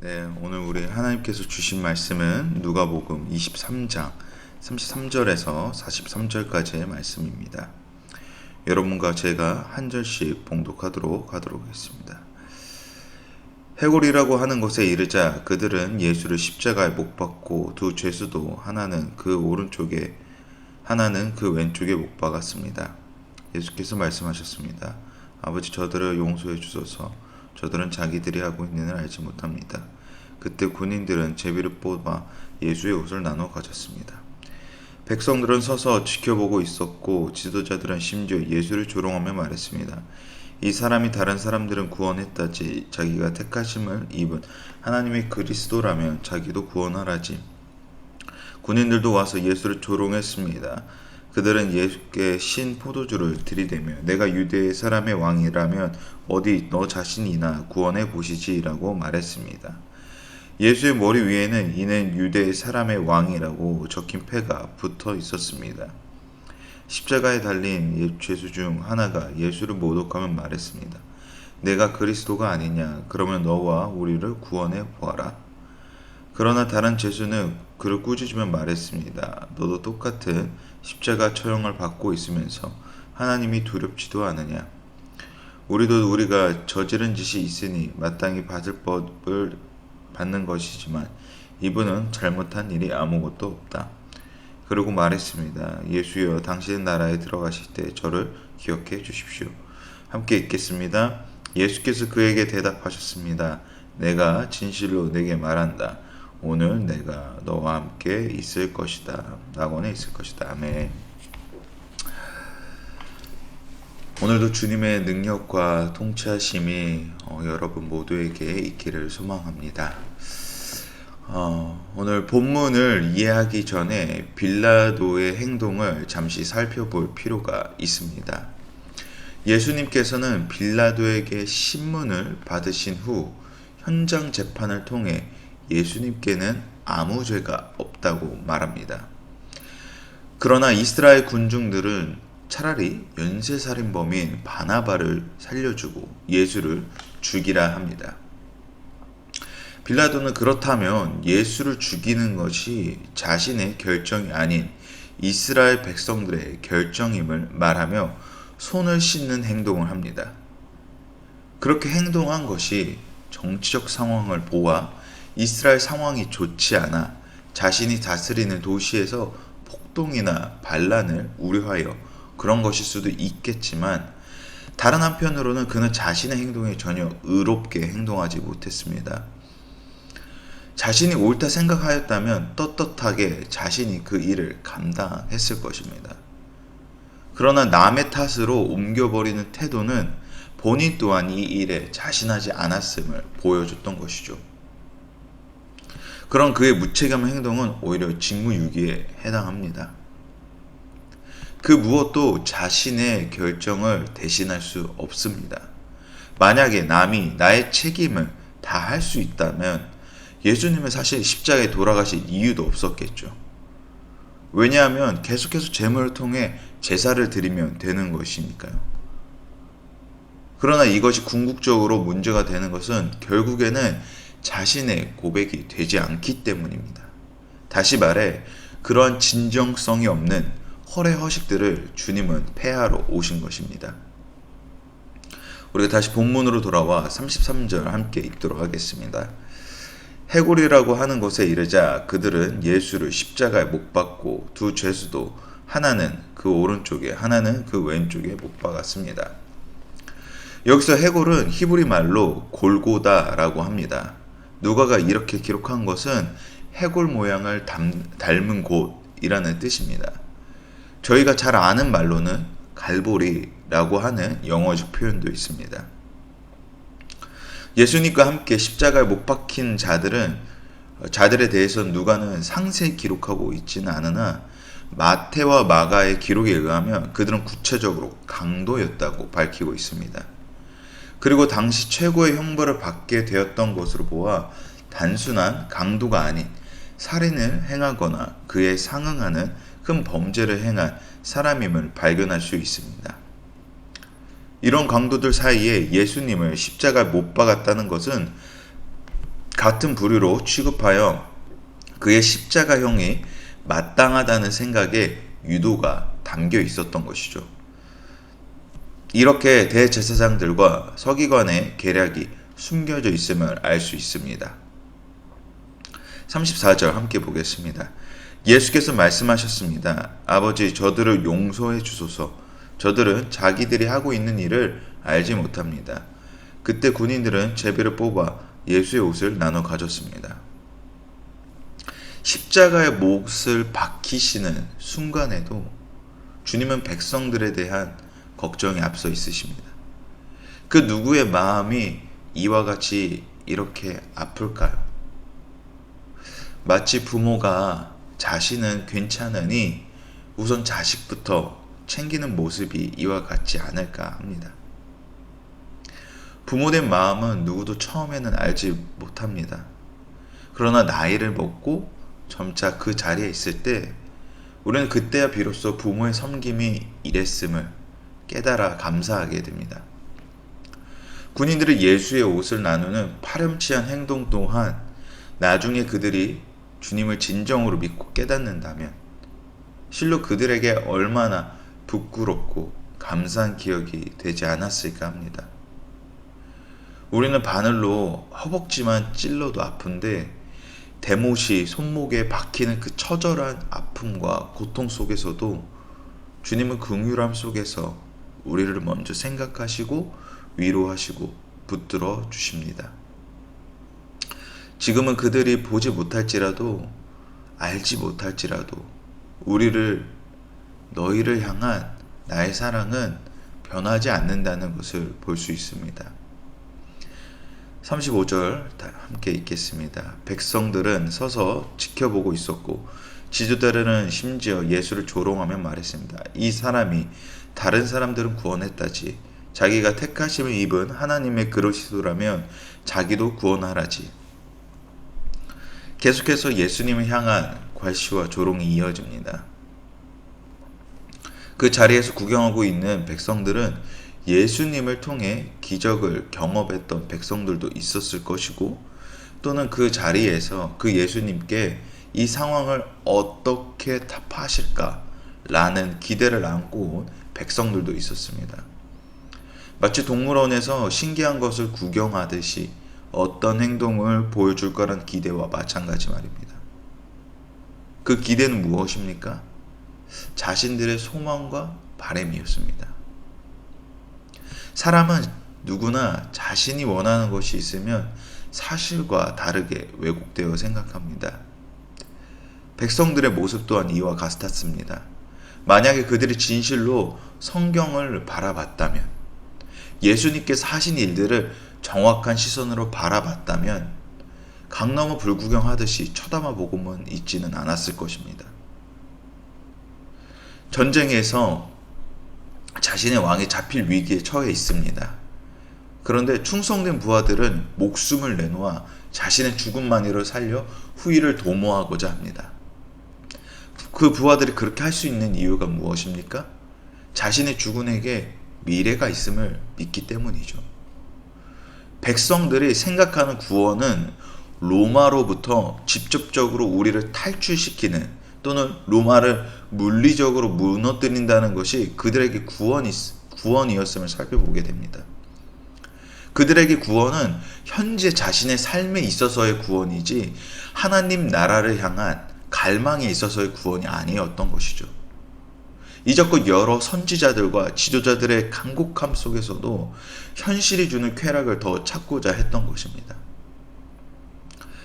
네, 오늘 우리 하나님께서 주신 말씀은 누가복음 23장 33절에서 43절까지의 말씀입니다. 여러분과 제가 한 절씩 봉독하도록 하겠습니다. 해골이라고 하는 곳에 이르자 그들은 예수를 십자가에 못 박고 두 죄수도 하나는 그 오른쪽에 하나는 그 왼쪽에 못 박았습니다. 예수께서 말씀하셨습니다. 아버지, 저들을 용서해 주소서. 저들은 자기들이 하고 있는 일을 알지 못합니다. 그때 군인들은 제비를 뽑아 예수의 옷을 나눠 가졌습니다. 백성들은 서서 지켜보고 있었고 지도자들은 심지어 예수를 조롱하며 말했습니다. 이 사람이 다른 사람들은 구원했다지 자기가 택하심을 입은 하나님의 그리스도라면 자기도 구원하라지. 군인들도 와서 예수를 조롱했습니다. 그들은 예수께 신 포도주를 들이대며 내가 유대 사람의 왕이라면 어디 너 자신이나 구원해 보시지라고 말했습니다. 예수의 머리 위에는 이는 유대 사람의 왕이라고 적힌 패가 붙어 있었습니다. 십자가에 달린 죄수 중 하나가 예수를 모독하며 말했습니다. 내가 그리스도가 아니냐? 그러면 너와 우리를 구원해 보아라. 그러나 다른 죄수는 그를 꾸짖으며 말했습니다. 너도 똑같은 십자가 처형을 받고 있으면서 하나님이 두렵지도 않으냐? 우리도 우리가 저지른 짓이 있으니 마땅히 받을 법을 받는 것이지만 이분은 잘못한 일이 아무것도 없다. 그리고 말했습니다. 예수여, 당신의 나라에 들어가실 때 저를 기억해 주십시오. 함께 읽겠습니다. 예수께서 그에게 대답하셨습니다. 내가 진실로 내게 말한다. 오늘 내가 너와 함께 있을 것이다. 낙원에 있을 것이다. 아멘. 오늘도 주님의 능력과 통치하심이 여러분 모두에게 있기를 소망합니다. 오늘 본문을 이해하기 전에 빌라도의 행동을 잠시 살펴볼 필요가 있습니다. 예수님께서는 빌라도에게 신문을 받으신 후 현장 재판을 통해 예수님께는 아무 죄가 없다고 말합니다. 그러나 이스라엘 군중들은 차라리 연쇄살인범인 바나바를 살려주고 예수를 죽이라 합니다. 빌라도는 그렇다면 예수를 죽이는 것이 자신의 결정이 아닌 이스라엘 백성들의 결정임을 말하며 손을 씻는 행동을 합니다. 그렇게 행동한 것이 정치적 상황을 보아 이스라엘 상황이 좋지 않아 자신이 다스리는 도시에서 폭동이나 반란을 우려하여 그런 것일 수도 있겠지만 다른 한편으로는 그는 자신의 행동에 전혀 의롭게 행동하지 못했습니다. 자신이 옳다 생각하였다면 떳떳하게 자신이 그 일을 감당했을 것입니다. 그러나 남의 탓으로 옮겨버리는 태도는 본인 또한 이 일에 자신하지 않았음을 보여줬던 것이죠. 그런 그의 무책임한 행동은 오히려 직무유기에 해당합니다. 그 무엇도 자신의 결정을 대신할 수 없습니다. 만약에 남이 나의 책임을 다 할 수 있다면 예수님은 사실 십자가에 돌아가실 이유도 없었겠죠. 왜냐하면 계속해서 제물을 통해 제사를 드리면 되는 것이니까요. 그러나 이것이 궁극적으로 문제가 되는 것은 결국에는 자신의 고백이 되지 않기 때문입니다. 다시 말해 그러한 진정성이 없는 허례허식들을 주님은 폐하러 오신 것입니다. 우리가 다시 본문으로 돌아와 33절 함께 읽도록 하겠습니다. 해골이라고 하는 곳에 이르자 그들은 예수를 십자가에 못 박고 두 죄수도 하나는 그 오른쪽에 하나는 그 왼쪽에 못 박았습니다. 여기서 해골은 히브리 말로 골고다라고 합니다. 누가가 이렇게 기록한 것은 해골 모양을 닮은 곳이라는 뜻입니다. 저희가 잘 아는 말로는 갈보리라고 하는 영어적 표현도 있습니다. 예수님과 함께 십자가에 못 박힌 자들에 대해서는 누가는 상세히 기록하고 있지는 않으나 마태와 마가의 기록에 의하면 그들은 구체적으로 강도였다고 밝히고 있습니다. 그리고 당시 최고의 형벌을 받게 되었던 것으로 보아 단순한 강도가 아닌 살인을 행하거나 그에 상응하는 큰 범죄를 행한 사람임을 발견할 수 있습니다. 이런 강도들 사이에 예수님을 십자가에 못 박았다는 것은 같은 부류로 취급하여 그의 십자가형이 마땅하다는 생각에 유도가 담겨 있었던 것이죠. 이렇게 대제사장들과 서기관의 계략이 숨겨져 있음을 알 수 있습니다. 34절 함께 보겠습니다. 예수께서 말씀하셨습니다. 아버지, 저들을 용서해 주소서. 저들은 자기들이 하고 있는 일을 알지 못합니다. 그때 군인들은 제비를 뽑아 예수의 옷을 나눠 가졌습니다. 십자가의 못을 박히시는 순간에도 주님은 백성들에 대한 걱정이 앞서 있으십니다. 그 누구의 마음이 이와 같이 이렇게 아플까요? 마치 부모가 자신은 괜찮으니 우선 자식부터 챙기는 모습이 이와 같지 않을까 합니다. 부모된 마음은 누구도 처음에는 알지 못합니다. 그러나 나이를 먹고 점차 그 자리에 있을 때 우리는 그때야 비로소 부모의 섬김이 이랬음을 깨달아 감사하게 됩니다. 군인들이 예수의 옷을 나누는 파렴치한 행동 또한 나중에 그들이 주님을 진정으로 믿고 깨닫는다면 실로 그들에게 얼마나 부끄럽고 감사한 기억이 되지 않았을까 합니다. 우리는 바늘로 허벅지만 찔러도 아픈데 대못이 손목에 박히는 그 처절한 아픔과 고통 속에서도 주님은 긍휼함 속에서 우리를 먼저 생각하시고 위로하시고 붙들어 주십니다. 지금은 그들이 보지 못할지라도 알지 못할지라도 너희를 향한 나의 사랑은 변하지 않는다는 것을 볼 수 있습니다. 35절 함께 읽겠습니다. 백성들은 서서 지켜보고 있었고 지도자들은 심지어 예수를 조롱하며 말했습니다. 이 사람이 다른 사람들은 구원했다지 자기가 택하심을 입은 하나님의 그릇이라면 자기도 구원하라지. 계속해서 예수님을 향한 괄시와 조롱이 이어집니다. 그 자리에서 구경하고 있는 백성들은 예수님을 통해 기적을 경험했던 백성들도 있었을 것이고 또는 그 자리에서 그 예수님께 이 상황을 어떻게 타파하실까라는 기대를 안고 온 백성들도 있었습니다. 마치 동물원에서 신기한 것을 구경하듯이 어떤 행동을 보여줄 거란 기대와 마찬가지 말입니다. 그 기대는 무엇입니까? 자신들의 소망과 바람이었습니다. 사람은 누구나 자신이 원하는 것이 있으면 사실과 다르게 왜곡되어 생각합니다. 백성들의 모습 또한 이와 같았습니다. 만약에 그들이 진실로 성경을 바라봤다면, 예수님께서 하신 일들을 정확한 시선으로 바라봤다면 강 넘어 불구경하듯이 쳐다보고만 있지는 않았을 것입니다. 전쟁에서 자신의 왕이 잡힐 위기에 처해 있습니다. 그런데 충성된 부하들은 목숨을 내놓아 자신의 죽음만이로 살려 후위를 도모하고자 합니다. 그 부하들이 그렇게 할 수 있는 이유가 무엇입니까? 자신의 주군에게 미래가 있음을 믿기 때문이죠. 백성들이 생각하는 구원은 로마로부터 직접적으로 우리를 탈출시키는 또는 로마를 물리적으로 무너뜨린다는 것이 그들에게 구원이었음을 살펴보게 됩니다. 그들에게 구원은 현재 자신의 삶에 있어서의 구원이지 하나님 나라를 향한 갈망에 있어서의 구원이 아니었던 것이죠. 이적껏 여러 선지자들과 지도자들의 간곡함 속에서도 현실이 주는 쾌락을 더 찾고자 했던 것입니다.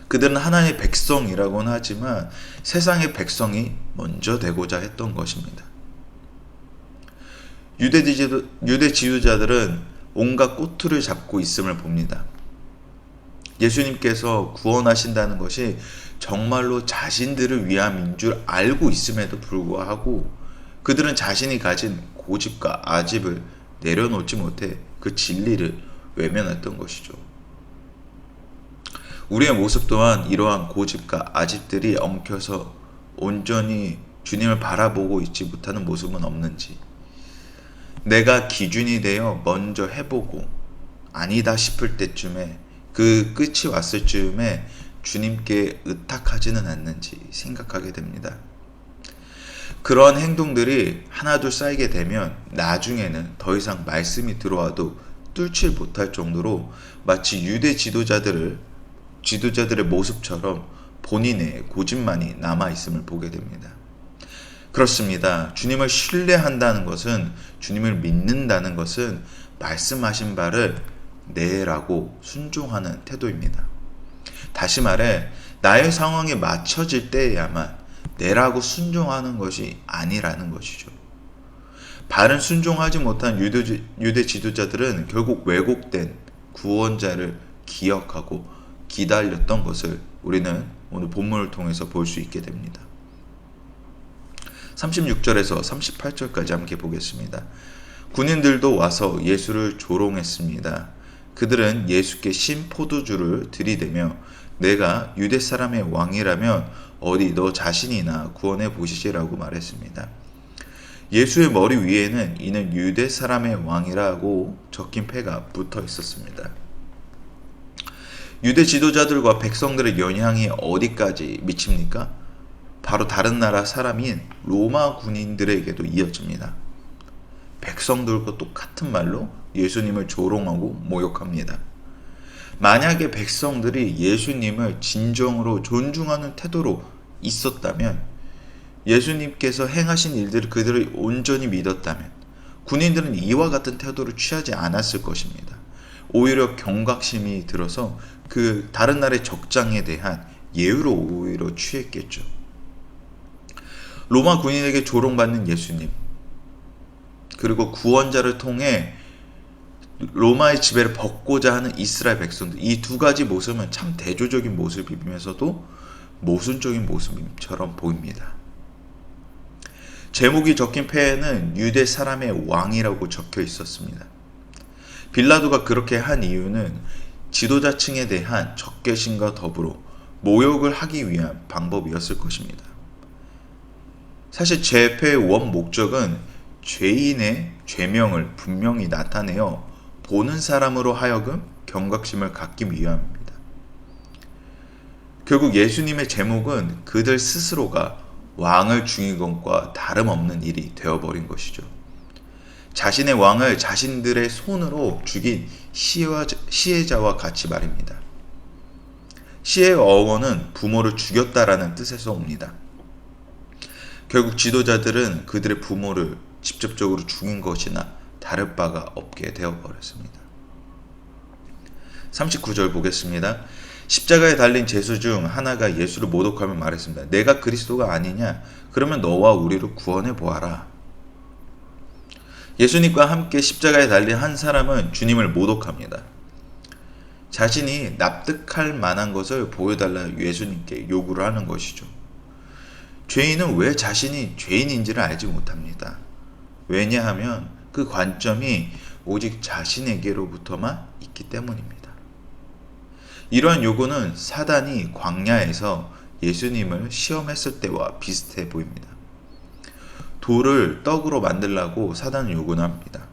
그들은 하나님의 백성이라고는 하지만 세상의 백성이 먼저 되고자 했던 것입니다. 유대 지도자들은 온갖 꼬투를 잡고 있음을 봅니다. 예수님께서 구원하신다는 것이 정말로 자신들을 위함인 줄 알고 있음에도 불구하고 그들은 자신이 가진 고집과 아집을 내려놓지 못해 그 진리를 외면했던 것이죠. 우리의 모습 또한 이러한 고집과 아집들이 엉켜서 온전히 주님을 바라보고 있지 못하는 모습은 없는지, 내가 기준이 되어 먼저 해보고 아니다 싶을 때쯤에 그 끝이 왔을 즈음에 주님께 의탁하지는 않는지 생각하게 됩니다. 그러한 행동들이 하나둘 쌓이게 되면 나중에는 더 이상 말씀이 들어와도 뚫지 못할 정도로 마치 유대 지도자들의 모습처럼 본인의 고집만이 남아있음을 보게 됩니다. 그렇습니다. 주님을 신뢰한다는 것은, 주님을 믿는다는 것은 말씀하신 바를 네라고 순종하는 태도입니다. 다시 말해 나의 상황에 맞춰질 때에야만 네라고 순종하는 것이 아니라는 것이죠. 바른 순종하지 못한 유대 지도자들은 결국 왜곡된 구원자를 기억하고 기다렸던 것을 우리는 오늘 본문을 통해서 볼 수 있게 됩니다. 36절에서 38절까지 함께 보겠습니다. 군인들도 와서 예수를 조롱했습니다. 그들은 예수께 신 포도주를 들이대며 내가 유대 사람의 왕이라면 어디 너 자신이나 구원해 보시지라고 말했습니다. 예수의 머리 위에는 이는 유대 사람의 왕이라고 적힌 패가 붙어 있었습니다. 유대 지도자들과 백성들의 영향이 어디까지 미칩니까? 바로 다른 나라 사람인 로마 군인들에게도 이어집니다. 백성들과 똑같은 말로 예수님을 조롱하고 모욕합니다. 만약에 백성들이 예수님을 진정으로 존중하는 태도로 있었다면, 예수님께서 행하신 일들을 그들이 온전히 믿었다면 군인들은 이와 같은 태도를 취하지 않았을 것입니다. 오히려 경각심이 들어서 그 다른 나라의 적장에 대한 예우로 오히려 취했겠죠. 로마 군인에게 조롱받는 예수님, 그리고 구원자를 통해 로마의 지배를 벗고자 하는 이스라엘 백성들, 이 두 가지 모습은 참 대조적인 모습이면서도 모순적인 모습처럼 보입니다. 제목이 적힌 패에는 유대 사람의 왕이라고 적혀 있었습니다. 빌라도가 그렇게 한 이유는 지도자층에 대한 적개심과 더불어 모욕을 하기 위한 방법이었을 것입니다. 사실 제패의 원 목적은 죄인의 죄명을 분명히 나타내어 보는 사람으로 하여금 경각심을 갖기 위함입니다. 결국 예수님의 제목은 그들 스스로가 왕을 죽인 것과 다름없는 일이 되어버린 것이죠. 자신의 왕을 자신들의 손으로 죽인 시혜자와 같이 말입니다. 시혜의 어원은 부모를 죽였다라는 뜻에서 옵니다. 결국 지도자들은 그들의 부모를 직접적으로 죽인 것이나 다를 바가 없게 되어버렸습니다. 39절 보겠습니다. 십자가에 달린 제수 중 하나가 예수를 모독하며 말했습니다. 내가 그리스도가 아니냐? 그러면 너와 우리를 구원해 보아라. 예수님과 함께 십자가에 달린 한 사람은 주님을 모독합니다. 자신이 납득할 만한 것을 보여달라 예수님께 요구를 하는 것이죠. 죄인은 왜 자신이 죄인인지를 알지 못합니다. 왜냐하면 그 관점이 오직 자신에게로부터만 있기 때문입니다. 이러한 요구는 사단이 광야에서 예수님을 시험했을 때와 비슷해 보입니다. 돌을 떡으로 만들라고 사단은 요구를 합니다.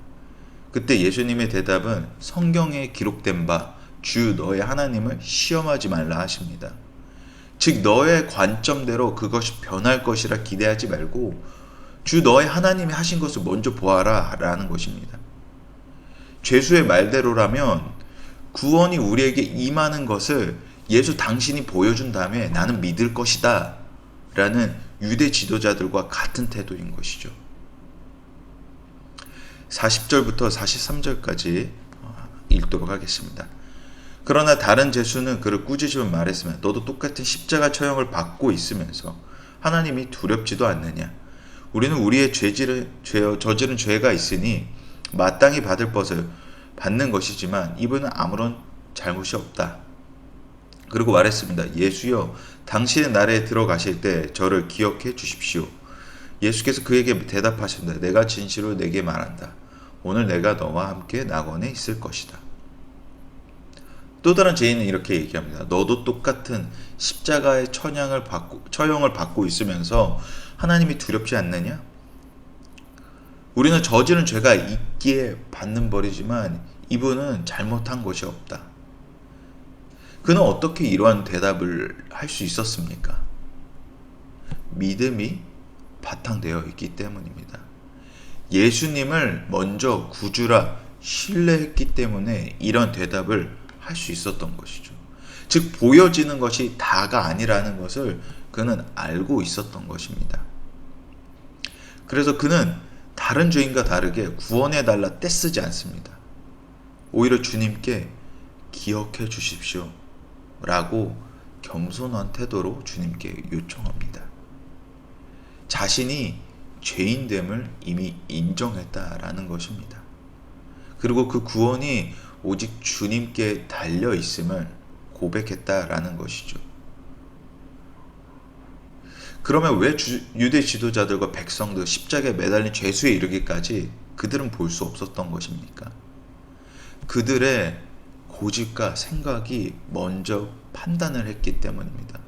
그때 예수님의 대답은 성경에 기록된 바 주 너의 하나님을 시험하지 말라 하십니다. 즉 너의 관점대로 그것이 변할 것이라 기대하지 말고 주 너의 하나님이 하신 것을 먼저 보아라 라는 것입니다. 죄수의 말대로라면 구원이 우리에게 임하는 것을 예수 당신이 보여준 다음에 나는 믿을 것이다 라는 유대 지도자들과 같은 태도인 것이죠. 40절부터 43절까지 읽도록 하겠습니다. 그러나 다른 제수는 그를 꾸짖으며 말했으면 너도 똑같은 십자가 처형을 받고 있으면서 하나님이 두렵지도 않느냐? 우리는 우리의 저지른 죄가 있으니 마땅히 받을 것을 받는 것이지만 이분은 아무런 잘못이 없다. 그리고 말했습니다. 예수여, 당신의 나라에 들어가실 때 저를 기억해 주십시오. 예수께서 그에게 대답하십니다. 내가 진실로 내게 말한다. 오늘 내가 너와 함께 낙원에 있을 것이다. 또 다른 죄인은 이렇게 얘기합니다. 너도 똑같은 십자가의 처형을 받고 있으면서 하나님이 두렵지 않느냐? 우리는 저지른 죄가 있기에 받는 벌이지만 이분은 잘못한 것이 없다. 그는 어떻게 이러한 대답을 할 수 있었습니까? 믿음이 바탕되어 있기 때문입니다. 예수님을 먼저 구주라 신뢰했기 때문에 이런 대답을 할 수 있었던 것이죠. 즉, 보여지는 것이 다가 아니라는 것을 그는 알고 있었던 것입니다. 그래서 그는 다른 죄인과 다르게 구원해달라 떼쓰지 않습니다. 오히려 주님께 기억해 주십시오 라고 겸손한 태도로 주님께 요청합니다. 자신이 죄인됨을 이미 인정했다라는 것입니다. 그리고 그 구원이 오직 주님께 달려 있음을 고백했다라는 것이죠. 그러면 왜 유대 지도자들과 백성들 십자가에 매달린 죄수에 이르기까지 그들은 볼 수 없었던 것입니까? 그들의 고집과 생각이 먼저 판단을 했기 때문입니다.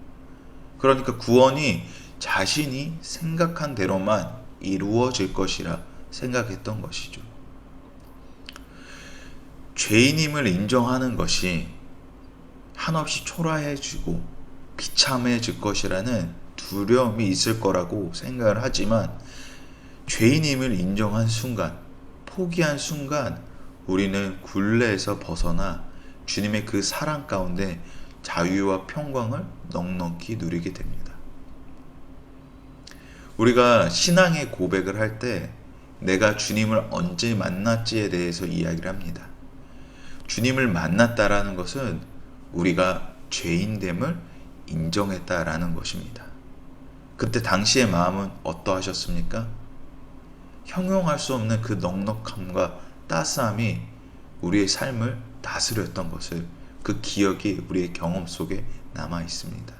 그러니까 구원이 자신이 생각한 대로만 이루어질 것이라 생각했던 것이죠. 죄인임을 인정하는 것이 한없이 초라해지고 비참해질 것이라는 두려움이 있을 거라고 생각을 하지만, 죄인임을 인정한 순간, 포기한 순간 우리는 굴레에서 벗어나 주님의 그 사랑 가운데 자유와 평강을 넉넉히 누리게 됩니다. 우리가 신앙의 고백을 할 때 내가 주님을 언제 만났지에 대해서 이야기를 합니다. 주님을 만났다라는 것은 우리가 죄인됨을 인정했다라는 것입니다. 그때 당시의 마음은 어떠하셨습니까? 형용할 수 없는 그 넉넉함과 따스함이 우리의 삶을 다스렸던 것을, 그 기억이 우리의 경험 속에 남아 있습니다.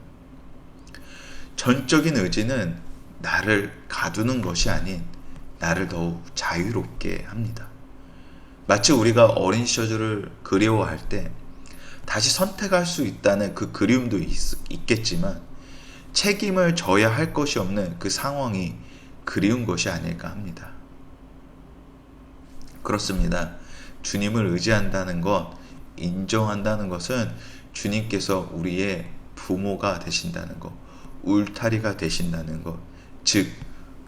전적인 의지는 나를 가두는 것이 아닌 나를 더욱 자유롭게 합니다. 마치 우리가 어린 시절을 그리워할 때 다시 선택할 수 있다는 그 그리움도 있겠지만, 책임을 져야 할 것이 없는 그 상황이 그리운 것이 아닐까 합니다. 그렇습니다. 주님을 의지한다는 것, 인정한다는 것은 주님께서 우리의 부모가 되신다는 것, 울타리가 되신다는 것, 즉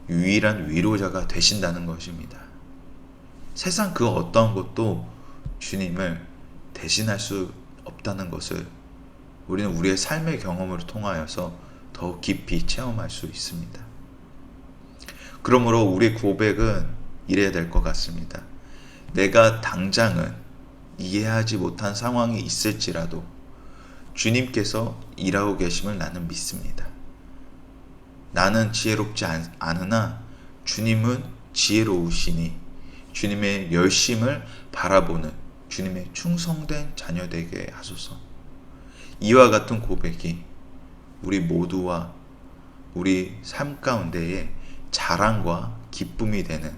유일한 위로자가 되신다는 것입니다. 세상 그 어떠한 것도 주님을 대신할 수 없다는 것을 우리는 우리의 삶의 경험을 통하여서 더욱 깊이 체험할 수 있습니다. 그러므로 우리 고백은 이래야 될 것 같습니다. 내가 당장은 이해하지 못한 상황이 있을지라도 주님께서 일하고 계심을 나는 믿습니다. 나는 지혜롭지 않으나 주님은 지혜로우시니 주님의 열심을 바라보는 주님의 충성된 자녀 되게 하소서. 이와 같은 고백이 우리 모두와 우리 삶 가운데에 자랑과 기쁨이 되는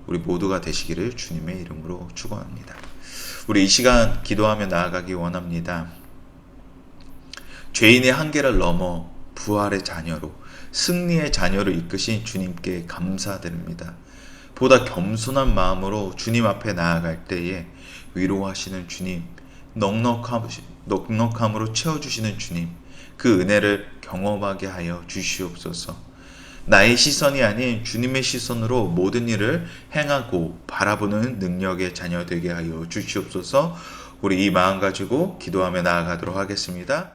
우리 모두가 되시기를 주님의 이름으로 축원합니다. 우리 이 시간 기도하며 나아가기 원합니다. 죄인의 한계를 넘어 부활의 자녀로, 승리의 자녀로 이끄신 주님께 감사드립니다. 보다 겸손한 마음으로 주님 앞에 나아갈 때에 위로하시는 주님, 넉넉함으로 채워주시는 주님, 그 은혜를 경험하게 하여 주시옵소서. 나의 시선이 아닌 주님의 시선으로 모든 일을 행하고 바라보는 능력의 자녀 되게 하여 주시옵소서. 우리 이 마음 가지고 기도하며 나아가도록 하겠습니다.